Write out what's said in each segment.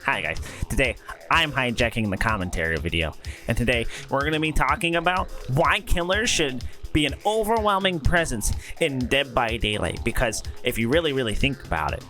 Hi guys, today I'm hijacking the commentary video, and today we're going to be talking about why killers should be an overwhelming presence in Dead by Daylight, because if you really think about it,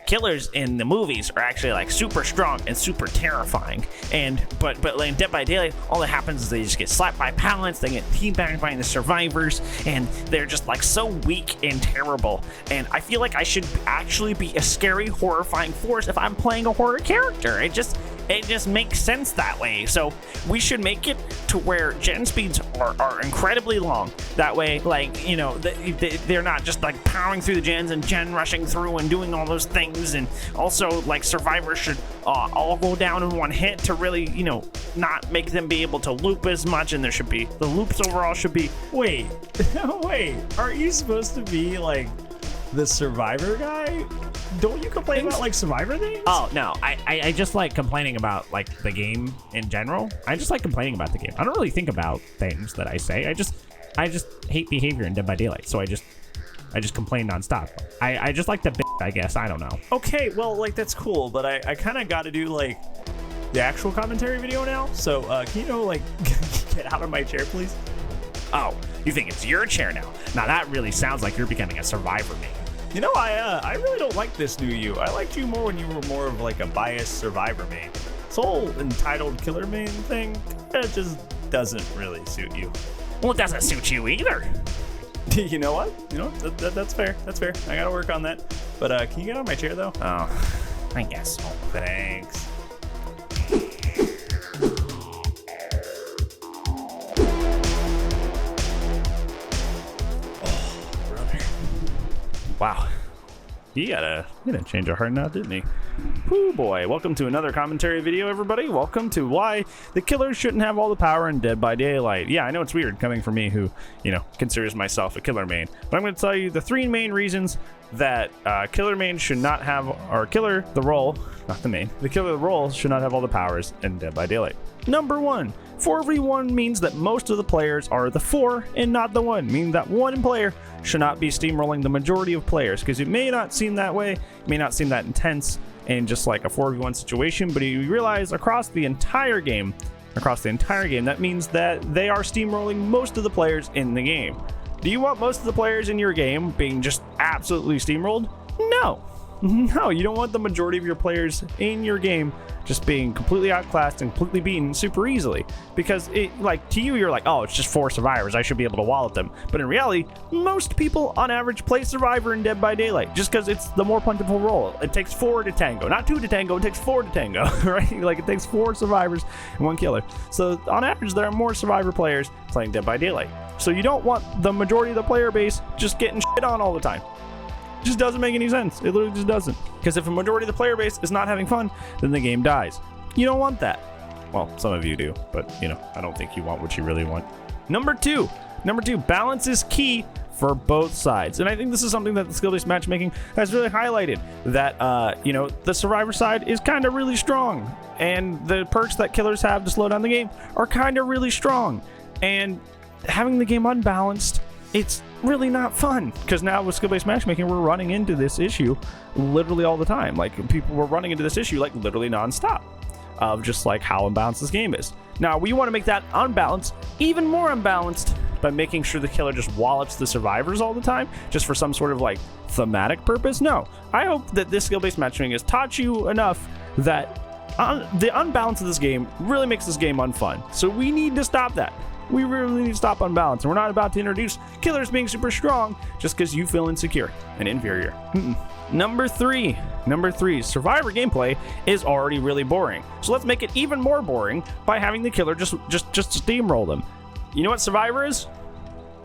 killers in the movies are actually like super strong and super terrifying, and but like in Dead by Daylight, all that happens is they just get slapped by pallets, they get teabagged by the survivors, and they're just like so weak and terrible. And I feel like I should actually be a scary, horrifying force if I'm playing a horror character. It just makes sense that way. So we should make it to where gen speeds are incredibly long. That way, like, you know, they're not just like powering through the gens and gen rushing through and doing all those things. And also, like, survivors should all go down in one hit to really, you know, not make them be able to loop as much. And there should be, the loops overall should be... Wait, aren't you supposed to be like the survivor guy? Don't you complain about like survivor things? Oh no, I just like complaining about like the game in general. I just like complaining about the game. I don't really think about things that I say. I just hate behavior in Dead by Daylight. So I just complain nonstop. I just like the bitch, I guess. I don't know. Okay, well, like, that's cool, but I kind of got to do like the actual commentary video now. So can you know, like, get out of my chair, please? Oh, you think it's your chair now? Now that really sounds like you're becoming a survivor main. You know, I really don't like this new you. I liked you more when you were more of like a biased survivor main. This whole entitled killer main thing, it just doesn't really suit you. Well, it doesn't suit you either. You know what? You know, that's fair. That's fair. I gotta work on that. But can you get out of my chair though? Oh, I guess so. Thanks. Wow. He gotta change a heart now, didn't he? Whoo boy. Welcome to another commentary video, everybody. Welcome to why the killers shouldn't have all the power in Dead by Daylight. Yeah, I know it's weird coming from me who, you know, considers myself a killer main. But I'm going to tell you the three main reasons that killer main should not have, or killer, the role, not the main, the killer, the role should not have all the powers in Dead by Daylight. Number one, 4v1 means that most of the players are the 4 and not the 1, meaning that one player should not be steamrolling the majority of players, because it may not seem that way, it may not seem that intense in just like a 4v1 situation, but you realize across the entire game, that means that they are steamrolling most of the players in the game. Do you want most of the players in your game being just absolutely steamrolled? No. No, you don't want the majority of your players in your game just being completely outclassed and completely beaten super easily, because it, like, to you, you're like, oh, it's just 4 survivors, I should be able to wallop them. But in reality, most people on average play survivor in Dead by Daylight just because it's the more plentiful role. It takes 4 to tango, not 2 to tango, it takes 4 to tango, right? Like, it takes 4 survivors and 1 killer. So on average, there are more survivor players playing Dead by Daylight. So you don't want the majority of the player base just getting shit on all the time. Just doesn't make any sense. It literally just doesn't. Because if a majority of the player base is not having fun, then the game dies. You don't want that. Well, some of you do, but, you know, I don't think you want what you really want. Number two, balance is key for both sides. And I think this is something that the skill-based matchmaking has really highlighted, that, you know, the survivor side is kind of really strong, and the perks that killers have to slow down the game are kind of really strong. And having the game unbalanced, it's really not fun, because now with skill-based matchmaking, we're running into this issue literally all the time. Like, people were running into this issue like literally non-stop of just like how unbalanced this game is. Now we want to make that unbalanced even more unbalanced by making sure the killer just wallops the survivors all the time, just for some sort of like thematic purpose. No, I hope that this skill-based matchmaking has taught you enough that the unbalance of this game really makes this game unfun. So we need to stop that. We really need to stop unbalance, and we're not about to introduce killers being super strong just because you feel insecure and inferior. Number three, survivor gameplay is already really boring. So let's make it even more boring by having the killer just steamroll them. You know what survivor is?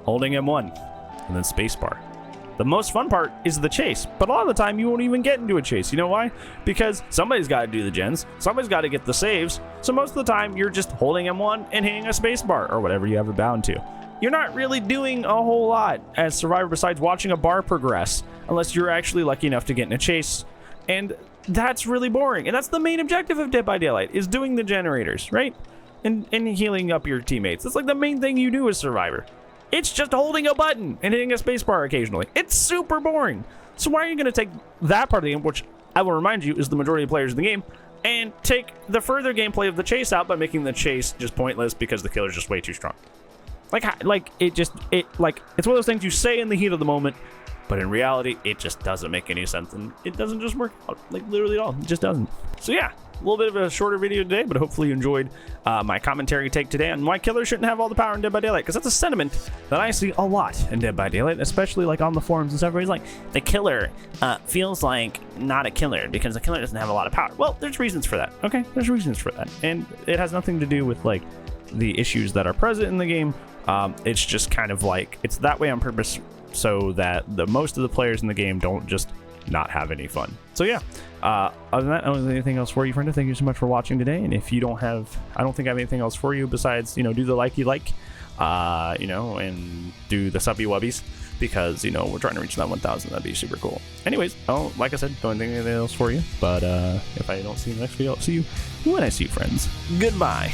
Holding M1 and then spacebar. The most fun part is the chase, but a lot of the time you won't even get into a chase. You know why? Because somebody's got to do the gens, somebody's got to get the saves, so most of the time you're just holding M1 and hitting a spacebar, or whatever you have it bound to. You're not really doing a whole lot as survivor besides watching a bar progress, unless you're actually lucky enough to get in a chase, and that's really boring. And that's the main objective of Dead by Daylight, is doing the generators, right? And healing up your teammates. That's like the main thing you do as survivor. It's just holding a button and hitting a spacebar occasionally. It's super boring. So why are you going to take that part of the game, which I will remind you is the majority of players in the game, and take the further gameplay of the chase out by making the chase just pointless because the killer's just way too strong. Like it's one of those things you say in the heat of the moment, but in reality, it just doesn't make any sense, and it doesn't just work out, like literally at all. It just doesn't. So yeah, a little bit of a shorter video today, but hopefully you enjoyed my commentary take today on why killers shouldn't have all the power in Dead by Daylight, because that's a sentiment that I see a lot in Dead by Daylight, especially like on the forums and stuff, where he's like, the killer feels like not a killer because the killer doesn't have a lot of power. Well, there's reasons for that, okay? There's reasons for that, and it has nothing to do with like the issues that are present in the game. It's just kind of like, it's that way on purpose so that the most of the players in the game don't just not have any fun. So yeah, other than that, I don't have anything else for you, friend. Thank you so much for watching today. And if you don't have, I don't think I have anything else for you besides, you know, do the like, you know, and do the subby wubbies, because, you know, we're trying to reach that 1,000. That'd be super cool. Anyways, like I said, don't think anything else for you. But if I don't see you in the next video, I'll see you when I see you, friends. Goodbye.